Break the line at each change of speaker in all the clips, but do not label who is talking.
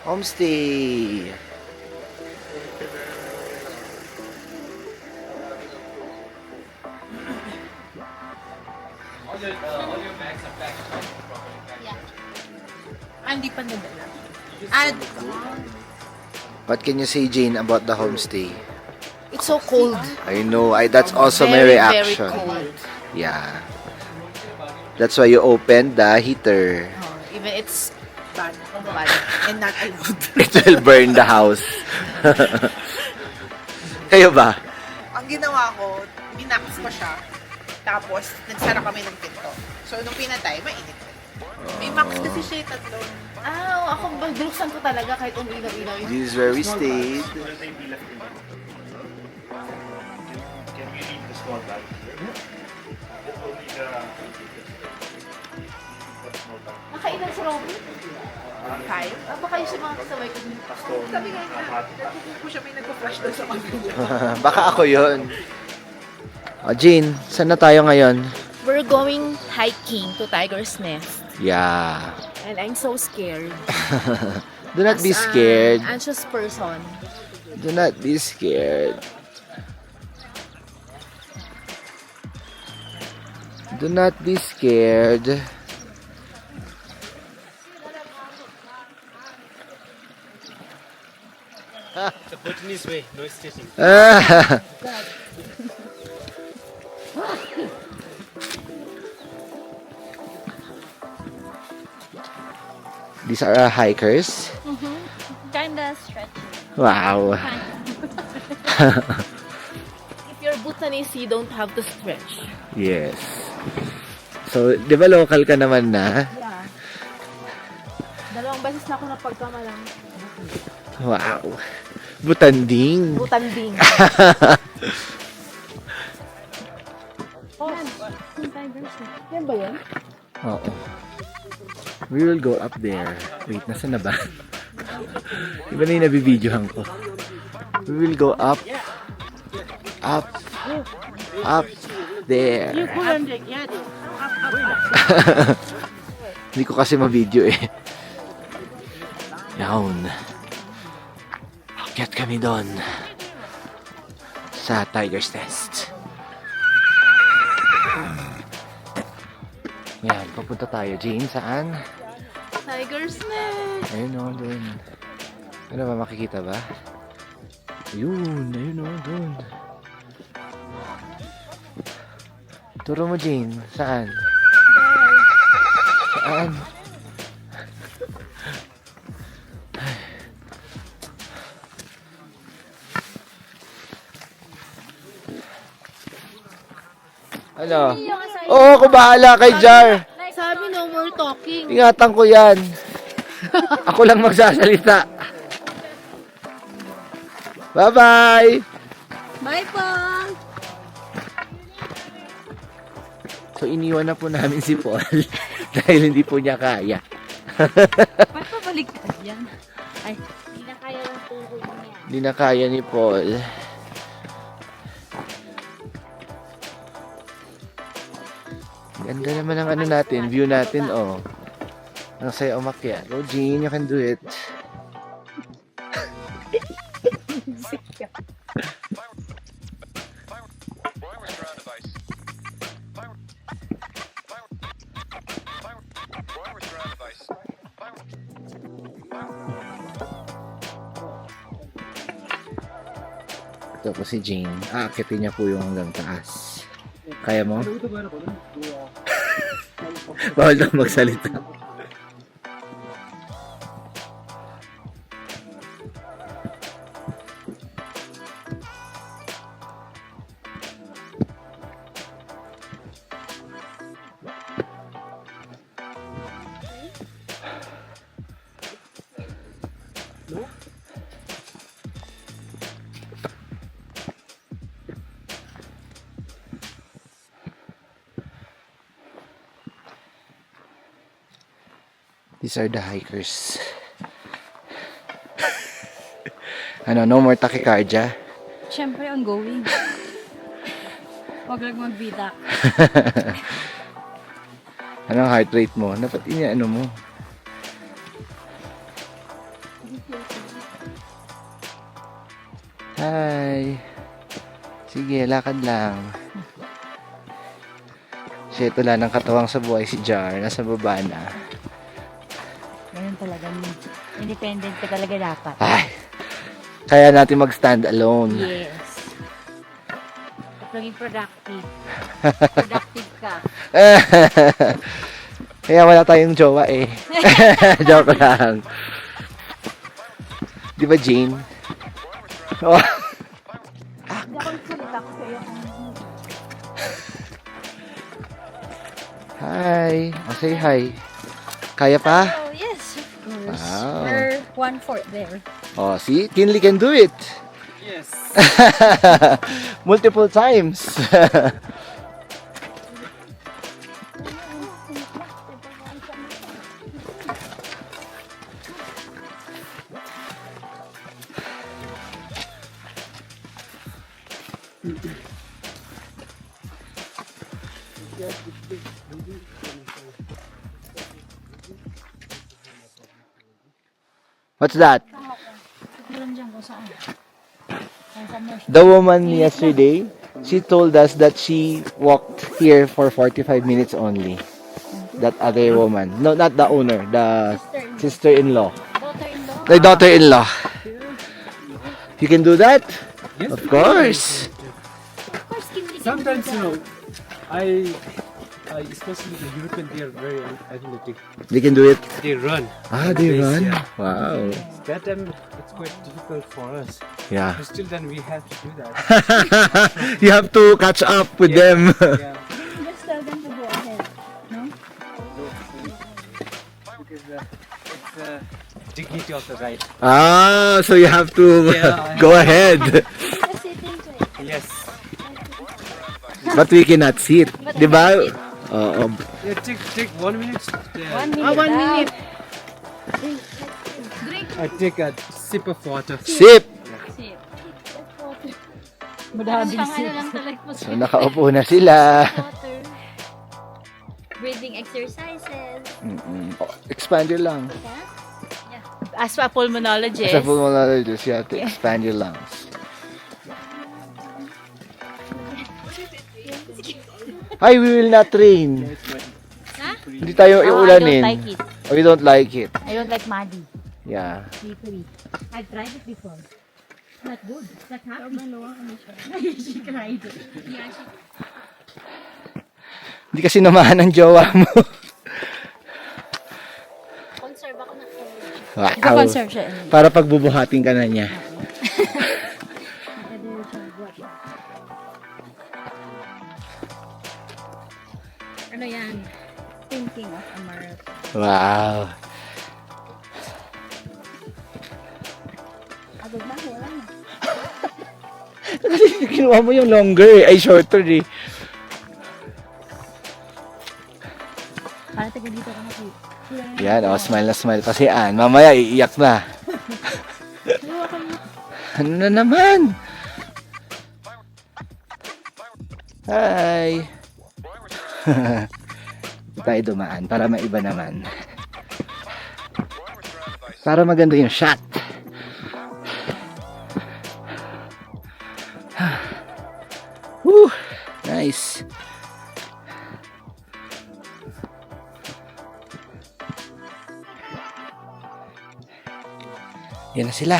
Homestay.
Yeah. Hindi pa nadala. Add.
What can you say, Jane, about the homestay?
It's so cold.
I know. That's also my
Very,
reaction.
very cold.
Yeah. That's why you opened the heater.
Oh, even it's bad. And not allowed.
It will burn the house. Kayo ba?
Ang ginawa ko, binakas ko siya. Tapos, nagsara kami ng pinto. So, nung pinatay, mainit. May max kasi siya tatlo. Ako, binuksan ko talaga kahit umilaw-ilaw yun.
This is where we stayed.
Can we leave the small bag here? Only the small bag.
Nakailan si Robin? Five? Baka yung si mga kasabay ko. Sabi nga niya, natutunan ko siya may nagpa-flash doon sa kabila.
Baka ako yun. Jean, saan na tayo ngayon?
We're going hiking to Tiger's Nest.
Yeah.
And I'm so scared.
Do not be
As
scared.
an anxious person.
Do not be scared. Do not be scared.
The Bhutanese way, no stitching.
Ah. These are hikers.
Kinda stretchy.
Wow.
If you're Bhutanese, you don't have to stretch.
Yes. So, di ba local ka naman na?
Yeah. Dalawang beses na ako napagkamalang.
Wow. Butanding.
Butanding. Yan ba yan?
Oo. We will go up there. Wait, nasa na ba? Iba na yung nabibidyohan ko. We will go up. Up. Up. There. Hindi ko kasi ma-video eh. Yawn. Akyat kami doon. Sa Tiger's Nest. Yan, papunta tayo. Jane, saan?
Tiger's Nest.
Ayun o, doon. Ano ba, makikita ba? Ayun o, doon. Turo mo, Jane. Saan? Saan? Ano? Oo, ako bahala kay Jar.
Sabi no more talking.
Ingatan ko yan. Ako lang magsasalita. Bye-bye!
Bye po!
So, iniwan na po namin si Paul dahil hindi po niya kaya.
Ba't pabaliktad yan? Ay, hindi na kaya ng tuhod niya.
Hindi na kaya ni Paul. Ganda naman ang ano natin, view natin, oh. Ang saya umakyat. Oh, Jean, you can do it. Ito po si Jane. Aakitin niya po yung hanggang taas. Kaya mo? Bawal na magsalita. These are the hikers. Ano, no more tachycardia?
Siyempre, ongoing. Huwag lang magbida.
Anong heart rate mo? Dapat ano mo? Hi. Sige, lakad lang. Siya wala ng katawang sa buhay si Jar. Nasa baba na.
Ganun talaga. Independent ka talaga dapat.
Ay, kaya natin mag-stand alone.
Yes. At maging productive. Productive ka.
Kaya wala tayong jowa eh. Joke lang. Di ba, Jane? Oh.
Hindi ako nagsalita ko sa'yo.
Hi. Oh, say hi. Kaya pa?
Oh, yes. Of course.
Wow.
We're 1/4 there.
Oh, see? Kinley can do it.
Yes.
Multiple times. What's that?
Meron dyan kung saan.
The woman yesterday, she told us that she walked here for 45 minutes only. That other woman. No, not the owner. The sister-in-law.
Daughter-in-law.
The daughter-in-law. You can do that?
Yes.
Of course.
Of course, Kimberly can
Sometimes,
do
you
that.
know, I especially the European, they are very athletic.
They can do it.
They run.
Ah, they
Yes,
run?
yeah.
Wow.
That time it's quite difficult for us.
Yeah.
But still, then we have to do that.
You have to catch up with them.
Yeah.
Just tell them to go ahead. No?
Because it's dignity of the right.
Ah, so you have to
Yeah,
go ahead.
Just sitting to it.
Yes.
But we cannot sit. Di ba? Oo.
Yeah, take 1 minute. Yeah.
1 minute.
1 minute.
I take a sip of water.
Sip.
Sit.
Madaming
Parang ano lang talaga po
So nakaupo na sila.
water. Breathing exercises.
Oh, expand your lungs.
As a pulmonologist,
As a pulmonologist, you have to expand your lungs. Ay, we will not train.
Ha?
Hindi tayo
Oh, I don't
iulanin.
like it.
Oh, we don't like it.
I don't like muddy.
Yeah.
Slippery. I've tried it before. Not good. Not happy. She cried. Yeah, she
Hindi kasi namahan ng jowa mo.
conserve ako na.
Wow.
Conserve siya.
Para pagbubuhatin ka na niya.
Ano yan? Thinking of a marathon.
Wow.
Agad na, wala na.
Kasi kinuha mo yung longer eh. Ay, shorter eh.
Para taga dito ka na po.
Yan, oh, smile na smile pa si Ann. Mamaya, iiyak na. Ano na naman? Hi! Dito tayo dumaan para maiba naman. Para maganda yung shot. Woo! Nice. Yan na sila.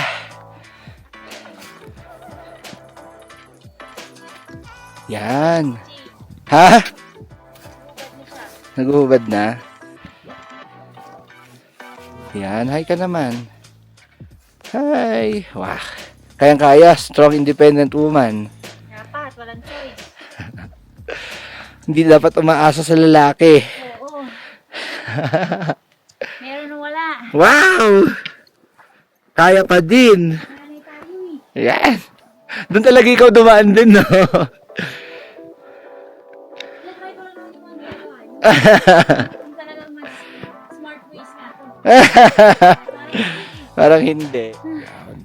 Yan. Ha? Naguhubad na? Yan. Hi ka naman. Hi. Wah. Kayang-kaya. Strong, independent woman.
Dapat, walang choice.
Hindi dapat umaasa sa lalaki.
Oo. Meron o wala.
Wow! Kaya pa din.
Nanay tayo eh.
Yan. Doon talaga ikaw dumaan din, no?
Try ko lang naman yung mga Yung talagang mas smart ways na to.
Parang hindi. Yan.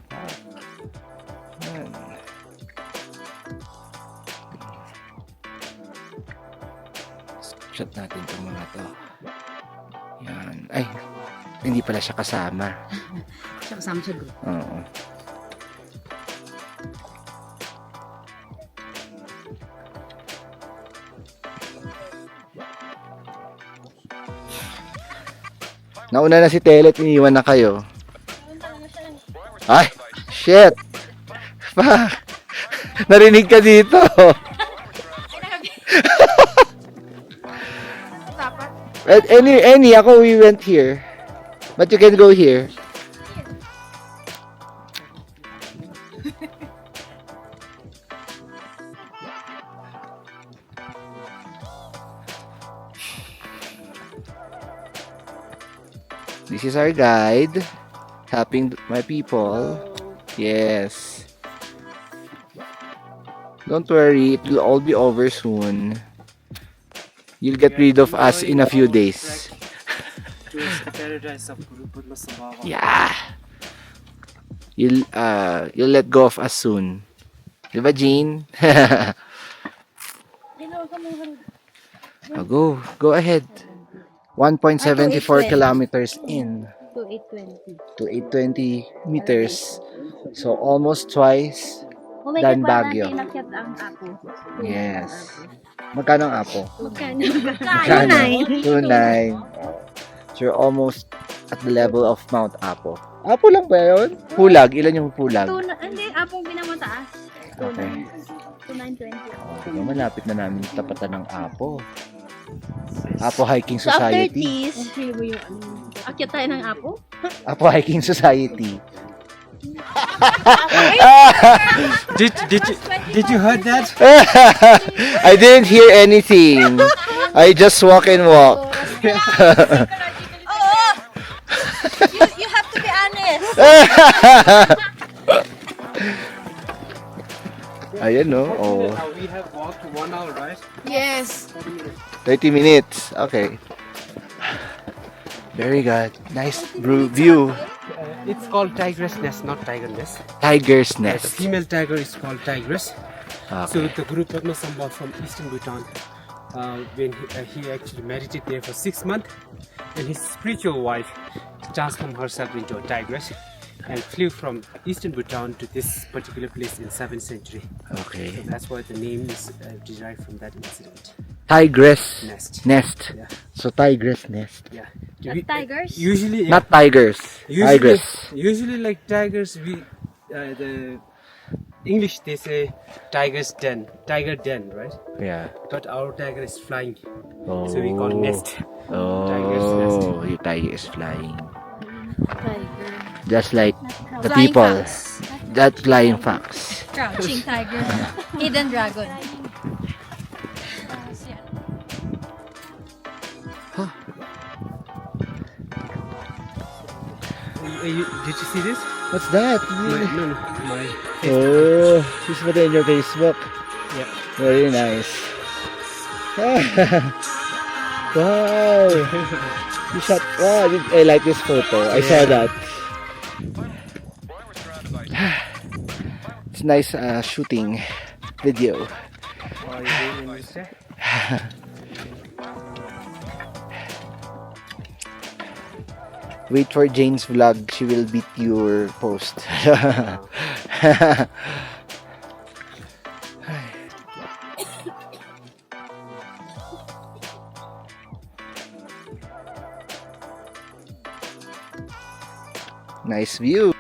Shot natin itong mga to. Yan. Ay. Hindi pala siya kasama.
Siya kasama sa group.
Oo. Nauna na si Telet, iniwan na kayo. Ay, shit! Pa! Narinig ka dito! Any, ako we went here. But you can go here. This is our guide, helping my people. Yes. Don't worry, it will all be over soon. You'll get rid of us in a few days.
Towards the paradise of Guru Padma Sambhava.
Yeah. You'll let go of us soon. Diba, Jean? Oh, go ahead. 1.74 kilometers in
To 820.
to 820 meters. So almost twice. Dan Baguio.
Inakyat ang apo.
Yes. Magkano ang apo?
Magkano?
Magkano? 2.9. So you're almost at the level of Mount Apo. Apo lang ba yun? Pulag. Ilan yung pulag?
Hindi, apong pinamataas.
Okay.
2920.
Oh, malapit na namin tapatan ng Apo. Apo Hiking Society.
Okay mo yung akyat tayo ng apo?
Apo Hiking Society.
Did you heard that?
I didn't hear anything. I just walk and walk.
You have to be honest.
Ayan no. Oh,
We have walked 1 hour, right?
Yes.
30 minutes. Okay. Very good. Nice view.
It's called Tigress Nest, not Tiger Nest.
Tiger's
The
Nest.
female tiger is called Tigress. So
Okay.
the Guru Padma Sambhava from Eastern Bhutan, when he actually meditated there for 6 months, and his spiritual wife transformed herself into a tigress and flew from Eastern Bhutan to this particular place in 7th century.
Okay.
So that's why the name is derived from that incident.
Tigress
Nest.
Nest.
Yeah.
So Tigress Nest.
Yeah.
Not tigers?
Usually,
Not tigers. Tigress.
usually like tigers, the English they say tiger den, right?
Yeah.
But our tiger is flying,
Oh.
so we call nest.
Oh,
Tiger's nest.
your tiger is flying.
Tiger.
Just like the
Flying
people.
fox.
That flying fox.
Crouching tiger. Hidden dragon.
Did you see this?
What's that?
My
Oh, this is in your Facebook.
Yeah.
Very nice. Wow. You shot. Wow, I like this photo. I saw that. It's nice shooting video.
What are you doing in this day?
Wait for Jane's vlog. She will beat your post. Nice view.